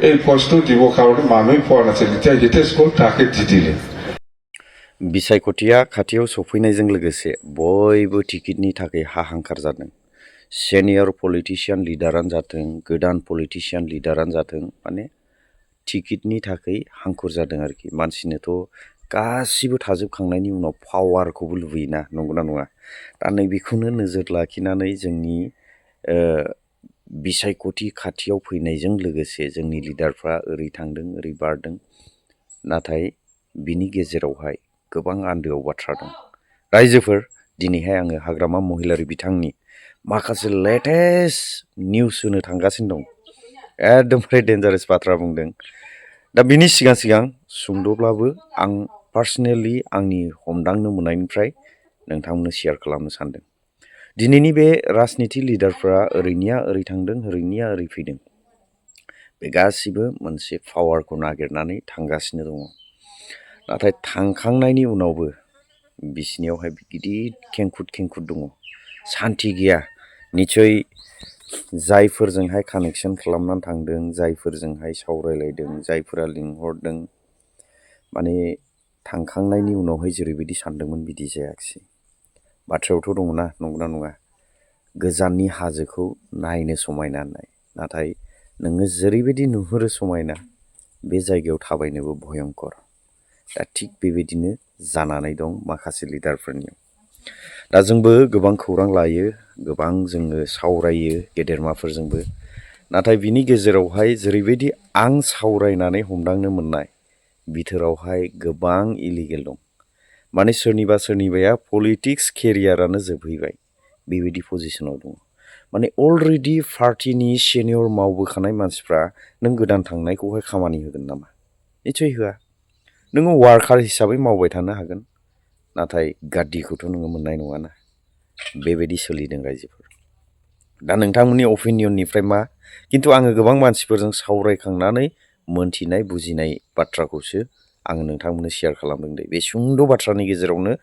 এই পোস্টটো দিবৰ কাৰণে মানুহে পোৱা নাছিল এতিয়া হিতেশ গ'ল তাকে দি দিলে बिसायख'थिया खाथियाव सफैनायजों लोगोसे बयबो टिकेटनि थाखाय हाहांखार जादों सेनियर पलिटिशियान लिडारानो जाथों गोदान पलिटिशियान लिडारानो जाथों माने टिकेटनि थाखाय हांखुर जादों आरोखि मानसिनोथ' गासिबो थाजोबखांनायनि उनाव पावारखौबो लुबैयोना नंगौना नङा दा नैबेखौनो नोजोर लाखिनानै जोंनि बिसायख'थि खाथियाव फैनायजों लोगोसे जोंनि लिडारफ्रा ओरै थांदों ओरै बारदों नाथाय बिनि गेजेरावहाय गोबां आन्दोआव बाथ्रा दं रायजोफोर दिनैहाय आङो हाग्रामा महिलारि बिथांनि माखासे लेटेस्ट निउस होनो थांगासिनो दं एकदमबारे डेन्जारास बाथ्रा बुंदों दा बिनि सिगां सुंद'ब्लाबो आं पार्सनेलि आंनि हमदांनो मोननायनिफ्राय नोंथांमोननो शेयार खालामनो सानदों दिनैनि बे राजनिति लिडारफ्रा ओरैनिया ओरै थांदों ओरैनिया ओरै फैदों बे गासिबो मोनसे पावारखौ नागिरनानै थांगासिनो दङ नाथाय थांखांनायनि उनावबो बिसिनियावहाय गिदिर खेंखुद दङ सान्ति गैया निसय जायफोरजोंहाय कानेक्सन खालामनानै थांदों जायफोरजोंहाय सावरायलायदों जायफोरा लिंहरदों माने थांखांनायनि उनावहाय जेरैबायदि सानदोंमोन बिदि जायाखिसै बाथ्रायावथ' दङना नंगौना नङा गोजाननि हाजोखौ नायनो समायना होननाय नाथाय नोङो जेरैबायदि नुहुरो समायना बे जायगायाव थाबायनोबो भयंकर दा थिग बेबायदिनो जानानै दं माखासे लिडारफोरनियाव दा जोंबो गोबां खौरां लायो गोबां जोङो सावरायो गेदेरमाफोरजोंबो नाथाय बिनि गेजेरावहाय जेरैबायदि आं सावरायनानै हमदांनो मोननाय बिथोरावहाय गोबां इलिगेल दं माने सोरनिबाया पलिटिक्स केरियारानो जोबहैबाय बेबायदि पजिशनाव दङ माने अलरेडि पार्टिनि सिनियर मावबोखानाय मानसिफ्रा नों गोदान थांनायखौहाय खामानि होगोन नामा निसय होआ नोङो वार्कार हिसाबै मावबाय थानो हागोन नाथाय गाद्दिखौथ' नोङो मोननाय नङाना बेबायदि सोलिदों रायजोफोर दा नोंथांमोननि अपिनियननिफ्राय मा खिन्थु आङो गोबां मानसिफोरजों सावरायखांनानै मोनथिनाय बुजिनाय बाथ्राखौसो आङो नोंथांमोननो शेयार खालामदों दे बे सुंद' बाथ्रानि गेजेरावनो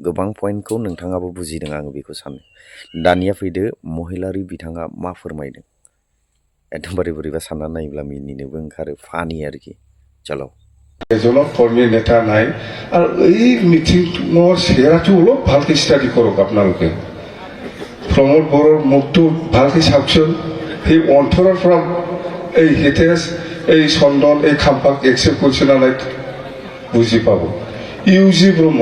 गोबां पइन्टखौ नोंथाङाबो बुजिदों आङो बेखौ सानो दानिया फैदो महिलारि बिथाङा मा फोरमायदों एकदमबारे बोरैबा साननानै नायोब्ला मिनिनोबो ओंखारो फानि आरोखि चलो এজনক কৰ্মী নেতা নাই আৰু এই মিটিঙৰ চেহেৰাটো অলপ ভালকৈ ষ্টাডি কৰক আপোনালোকে প্ৰমোদ বড়োৰ মুখটো ভালকৈ চাওকচোন সেই অন্তৰৰ পৰা এই হিতেশ এই চন্দন এই খাম্পাক একচেপ্ট কৰিছে না নাই বুজি পাব ইউজি ব্ৰহ্ম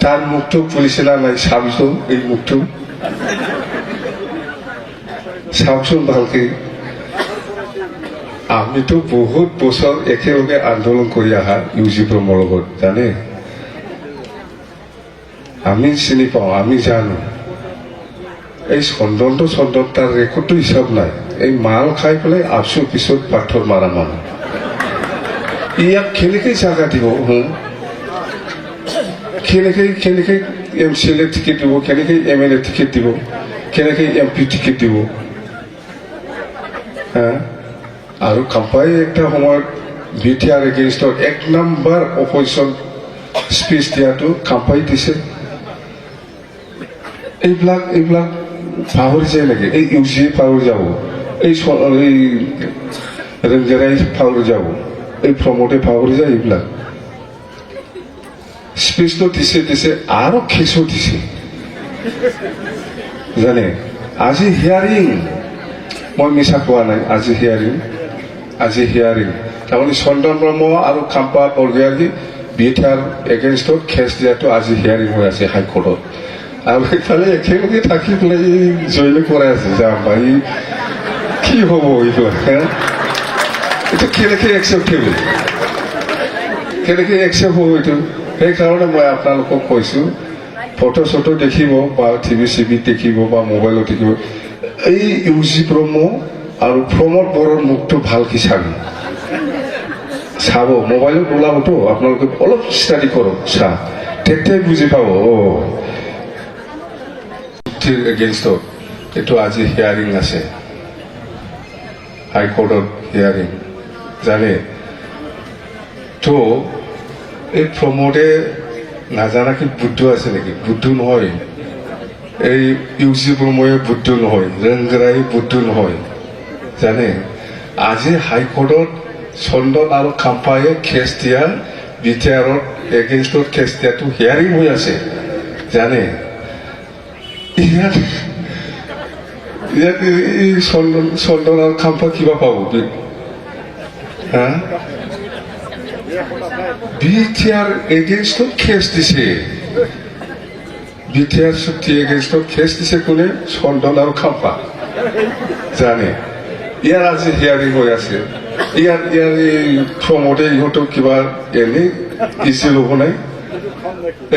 তাৰ মুখটো খুলিছে না নাই চাওকচোন এই মুখটো চাওকচোন ভালকৈ আমি তো বহুত বছর একেলগে আন্দোলন করে আহা ইউজি ব্ৰহ্মৰ লগত জানে আমি চিনি পাওঁ আমি জানো এই চন্দন তাৰ ৰেকৰ্ডটো হিচাপ নাই এই মাল খাই পেলাই আছো পিছত পাথৰ মাৰা মানুহ ইয়াক কেনেকৈ জাগা দিব কেনেকৈ MCLA টিকেট দিব কেনেকৈ MLA টিকেট দিব কেনেকৈ MP টিকেট দিব আৰু কাম্পাই একটা সময়ত BTR এগেইনষ্টৰ 1 নম্বৰ অপজিশ্যন স্পীচ দিয়াটো কাম্পাই দিছে এইবিলাক পাহৰি যায় নেকি এই ইউজি পাহৰি যাব এই ৰেঞ্জাৰাই পাহৰি যাব এই প্ৰমোটে পাহৰি যায় এইবিলাক স্পীচটো দিছে আৰু খেচো দিছে জানে আজি হিয়াৰিং মই মিছা কোৱা নাই আজি হিয়াৰিং তাৰমানে চন্দন ব্ৰহ্ম আৰু খাম্পা বৰগোহাঞি BTR এগেইনষ্টত কেছ দিয়াটো আজি হিয়াৰিং হৈ আছে হাইকোৰ্টত আৰু এইফালে একেলগে থাকি পেলাই জইলে কৰাই আছে যাম ভাই কি হ'ব এইবিলাক এইটো কেনেকৈ একচেপ্টেবল হ'ব এইটো সেইকাৰণে মই আপোনালোকক কৈছোঁ ফটো চটো দেখিব বা TV দেখিব বা মোবাইলত দেখিব এই ইউজি ব্ৰহ্ম আৰু প্ৰমোদ বড়োৰ মুখটো ভালকৈ চাব মোবাইলত ওলাবতো আপোনালোকে অলপ ষ্টাডি কৰক তেতিয়াই বুজি পাব এগেইনষ্টত এইটো আজি হিয়াৰিং আছে হাইকোৰ্টত হিয়াৰিং জানে তো এই প্ৰমোদে নাজানাকে বুদ্ধ আছে নেকি বুদ্ধ নহয় এই ইউজি ব্ৰহ্মই বুদ্ধ নহয় ৰেংগৰাই বুদ্ধ নহয় জানে আজি হাইকোৰ্টত চন্দন আৰু খাম্পায়ে কেছ দিয়া বিটিআৰত এগেইনষ্টত কেছ দিয়াটো হিয়াৰিং হৈ আছে জানে ইয়াত এই চন্দন আৰু খাম্পা কিবা পাব হা বিটিআৰ এগেইনষ্টত কেছ দিছে বিটিআৰ চুক্তি এগেইনষ্টত কেছ দিছে কোনে চন্দন আৰু খাম্পা জানে ইয়াৰ আজি হিয়াৰিং হৈ আছে ইয়াৰ এই প্ৰমোদে ইহঁতক কিবা এনেই ইজি ল'ব নাই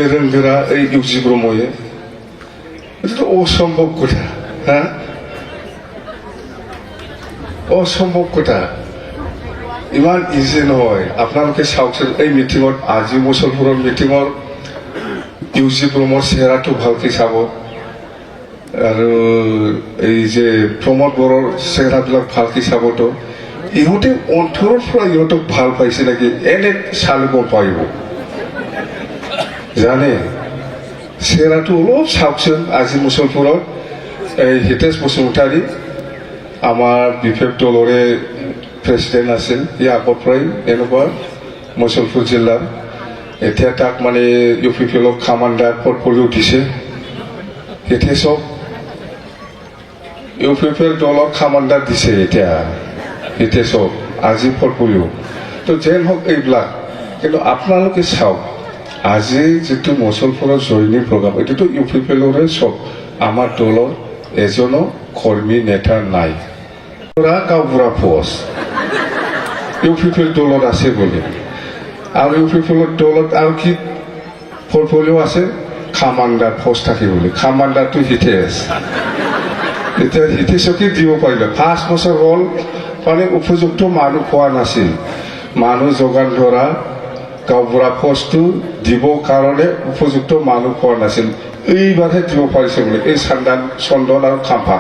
এই ৰংগোৰা এই ইউজি ব্ৰহ্ময়ে এইটোতো অসম্ভৱ কথা হা অসম্ভৱ কথা ইমান ইজি নহয় আপোনালোকে চাওকচোন এই মিটিঙত আজি মুছলপুৰৰ মিটিঙৰ ইউজি ব্ৰহ্মৰ চেহেৰাটো ভালকৈ চাব আৰু এই যে প্ৰমোদ বড়োৰ চেহেৰাবিলাক ভালকৈ চাবতো ইহঁতে অন্তৰৰ পৰা ইহঁতক ভাল পাইছে নেকি এনে চালে গম পাৰিব জানে চেহেৰাটো অলপ চাওকচোন আজি মুছলপুৰত এই হিতেশ বসুমতাৰী আমাৰ বিফেক দলৰে প্ৰেচিডেণ্ট আছিল ই আগৰ পৰাই এনেকুৱা মুছলপুৰ জিলাৰ এতিয়া তাক মানে ইউ পি পি এলৰ কামাণ্ডাৰ পৰ্টফলিঅ দিছে এতিয়া চব ইউ পি পি এল দলৰ কামাণ্ডাৰ দিছে এতিয়া চব আজি পৰ্টফলিঅ তো যেন হওক এইবিলাক কিন্তু আপোনালোকে চাওক আজি যিটো মুছলপুৰৰ জইনিং প্ৰগ্ৰাম এইটোতো ইউ পি পি এলৰে চব আমাৰ দলৰ এজনো কৰ্মী নেতা নাই গাঁওবুঢ়া post U P P L দলত আছে বুলি আৰু ইউ পি পি এলৰ দলত আৰু কি পৰ্টফলিঅ আছে কামাণ্ডাৰ পোষ্ট থাকে বুলি কামাণ্ডাৰটো হিতেশ এতিয়া হিতেশকে দিব পাৰিলে 5 বছৰ হ'ল মানে উপযুক্ত মানুহ পোৱা নাছিল মানুহ যোগান ধৰা গাঁওবুঢ়া পোষ্টটো দিবৰ কাৰণে উপযুক্ত মানুহ পোৱা নাছিল এইবাৰহে দিব পাৰিছে বুলি এই চন্দন আৰু খাম্পা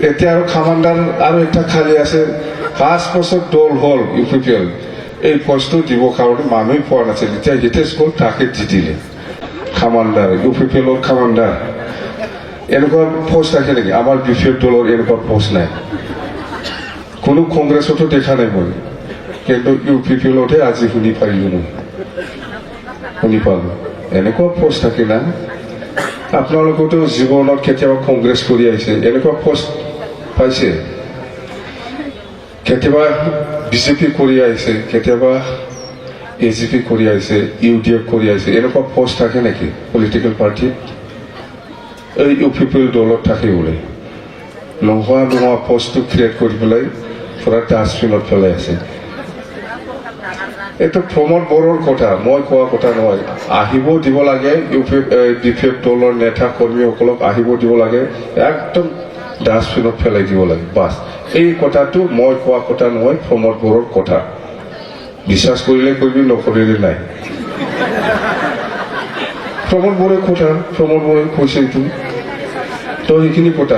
এতিয়া আৰু কামাণ্ডাৰ আৰু এটা খালী আছে 5 বছৰ দল হ'ল ইউ পি পি এল এই পোষ্টটো দিবৰ কাৰণে মানুহে পোৱা নাছিল এতিয়া হিতেশ গ'ল তাকে দি দিলে কামাণ্ডাৰ ইউ পি পি এলৰ কামাণ্ডাৰ এনেকুৱা পোষ্ট থাকে নেকি আমাৰ বিফেক দলৰ এনেকুৱা পোষ্ট নাই কোনো কংগ্ৰেছতো দেখা নাই মই কিন্তু ইউ পি পি এলতহে আজি শুনি পালো এনেকুৱা পোষ্ট থাকে না আপোনালোকেতো জীৱনত কেতিয়াবা কংগ্ৰেছ কৰি আহিছে এনেকুৱা পোষ্ট পাইছে কেতিয়াবা বিজেপি কৰি আহিছে কেতিয়াবা এজিপি কৰি আহিছে ইউডিএফ কৰি আহিছে এনেকুৱা পোষ্ট থাকে নেকি পলিটিকেল পাৰ্টিত এই ইউ পি পি এল দলত থাকে বোলে নোহোৱা পোষ্টটো ক্ৰিয়েট কৰি পেলাই পুৰা ডাষ্টবিনত পেলাই আছে এইটো প্ৰমোদ বড়োৰ কথা মই কোৱা কথা নহয় আহিব দিব লাগে ইউ পি ডিফেক দলৰ নেতা কৰ্মীসকলক আহিব দিব লাগে একদম ডাষ্টবিনত পেলাই দিব লাগে বাছ এই কথাটো মই কোৱা কথা নহয় প্ৰমোদ বড়োৰ কথা বিশ্বাস কৰিলে কৰিবি নকৰিলে নাই প্ৰমোদ বড়োৰ কথা প্ৰমোদ বড়োই কৈছে এইটো তো সেইখিনি কথা